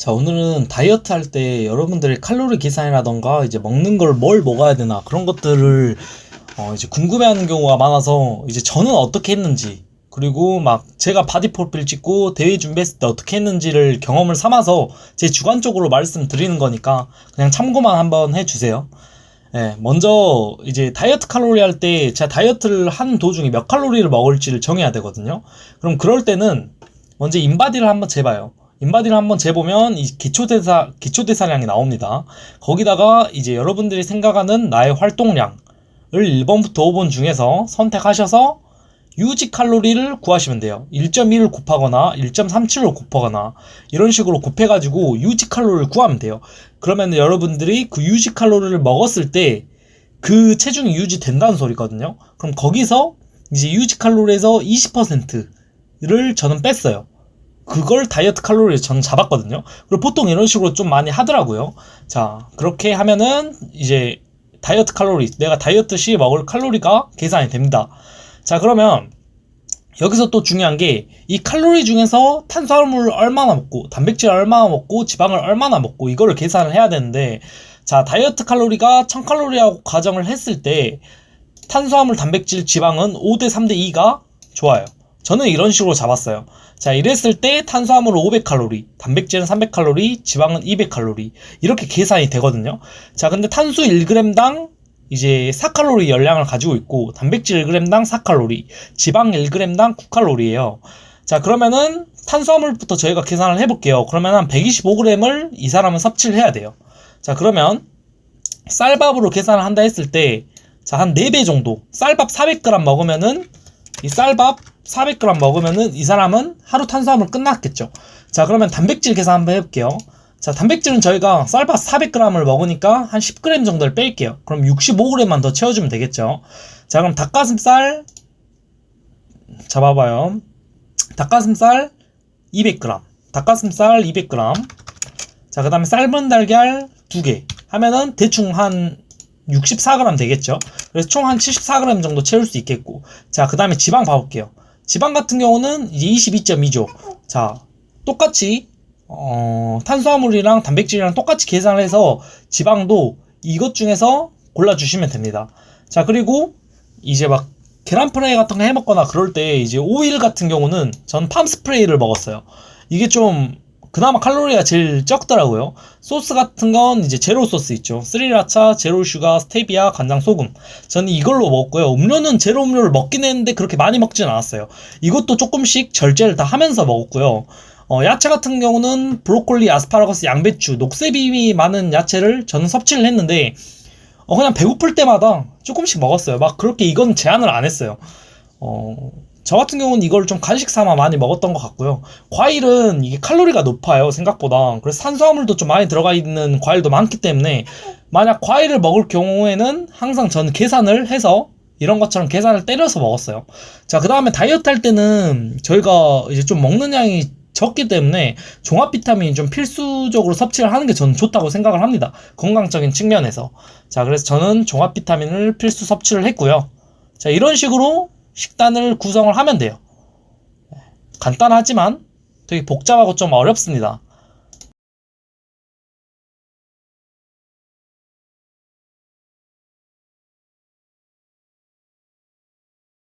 자, 오늘은 다이어트 할 때 여러분들의 칼로리 계산이라던가 이제 먹는 걸 뭘 먹어야 되나 그런 것들을 이제 궁금해하는 경우가 많아서 이제 저는 어떻게 했는지, 그리고 막 제가 바디 프로필 찍고 대회 준비했을 때 어떻게 했는지를 경험을 삼아서 제 주관적으로 말씀드리는 거니까 그냥 참고만 한번 해주세요. 예, 먼저 이제 다이어트 칼로리 할 때 제가 다이어트를 하는 도중에 몇 칼로리를 먹을지를 정해야 되거든요. 그럼 그럴 때는 먼저 인바디를 한번 재봐요. 인바디를 한번 재보면 이 기초대사량이 나옵니다. 거기다가 이제 여러분들이 생각하는 나의 활동량을 1번부터 5번 중에서 선택하셔서 유지 칼로리를 구하시면 돼요. 1.1을 곱하거나 1.37을 곱하거나 이런 식으로 곱해가지고 유지 칼로리를 구하면 돼요. 그러면 여러분들이 그 유지 칼로리를 먹었을 때 그 체중이 유지된다는 소리거든요. 그럼 거기서 이제 유지 칼로리에서 20%를 저는 뺐어요. 그걸 다이어트 칼로리를 저는 잡았거든요. 그리고 보통 이런 식으로 좀 많이 하더라고요. 자, 그렇게 하면은 이제 다이어트 칼로리, 내가 다이어트 시 먹을 칼로리가 계산이 됩니다. 자, 그러면 여기서 또 중요한 게 이 칼로리 중에서 탄수화물을 얼마나 먹고 단백질을 얼마나 먹고 지방을 얼마나 먹고 이거를 계산을 해야 되는데, 자, 다이어트 칼로리가 1000칼로리라고 가정을 했을 때 탄수화물, 단백질, 지방은 5대 3대 2가 좋아요. 저는 이런 식으로 잡았어요. 자, 이랬을 때 탄수화물은 500칼로리, 단백질은 300칼로리, 지방은 200칼로리 이렇게 계산이 되거든요. 자, 근데 탄수 1g당 이제 4칼로리 열량을 가지고 있고 단백질 1g당 4칼로리, 지방 1g당 9칼로리예요. 자, 그러면은 탄수화물부터 저희가 계산을 해볼게요. 그러면 한 125g을 이 사람은 섭취를 해야 돼요. 자, 그러면 쌀밥으로 계산을 한다 했을 때, 자, 한 4배 정도, 쌀밥 400g 먹으면은 이 쌀밥 400g 먹으면은 이 사람은 하루 탄수화물 끝났겠죠. 자, 그러면 단백질 계산 한번 해볼게요. 자, 단백질은 저희가 쌀밥 400g을 먹으니까 한 10g 정도를 뺄게요. 그럼 65g만 더 채워주면 되겠죠. 자, 그럼 닭가슴살 잡아봐요. 닭가슴살 200g, 닭가슴살 200g. 자, 그 다음에 삶은 달걀 2개 하면은 대충 한 64g 되겠죠. 그래서 총 한 74g 정도 채울 수 있겠고. 자, 그 다음에 지방 봐볼게요. 지방 같은 경우는 이제 22.2죠. 자, 똑같이 탄수화물이랑 단백질이랑 똑같이 계산을 해서 지방도 이것 중에서 골라주시면 됩니다. 자, 그리고 이제 막 계란 프라이 같은 거 해먹거나 그럴 때 이제 오일 같은 경우는 전 팜 스프레이를 먹었어요. 이게 좀 그나마 칼로리가 제일 적더라고요. 소스 같은 건 이제 제로 소스 있죠. 스리라차, 제로 슈가, 스테비아, 간장, 소금. 저는 이걸로 먹었고요. 음료는 제로 음료를 먹긴 했는데 그렇게 많이 먹진 않았어요. 이것도 조금씩 절제를 다 하면서 먹었고요. 야채 같은 경우는 브로콜리, 아스파라거스, 양배추, 녹색이 많은 야채를 저는 섭취를 했는데 그냥 배고플 때마다 조금씩 먹었어요. 막 그렇게 이건 제한을 안 했어요. 저 같은 경우는 이걸 좀 간식 삼아 많이 먹었던 것 같고요. 과일은 이게 칼로리가 높아요, 생각보다. 그래서 탄수화물도 좀 많이 들어가 있는 과일도 많기 때문에 만약 과일을 먹을 경우에는 항상 저는 계산을 해서 이런 것처럼 계산을 때려서 먹었어요. 자, 그 다음에 다이어트 할 때는 저희가 이제 좀 먹는 양이 적기 때문에 종합 비타민이 좀 필수적으로 섭취를 하는 게 저는 좋다고 생각을 합니다. 건강적인 측면에서. 자, 그래서 저는 종합 비타민을 필수 섭취를 했고요. 자, 이런 식으로 식단을 구성을 하면 돼요. 간단하지만 되게 복잡하고 좀 어렵습니다.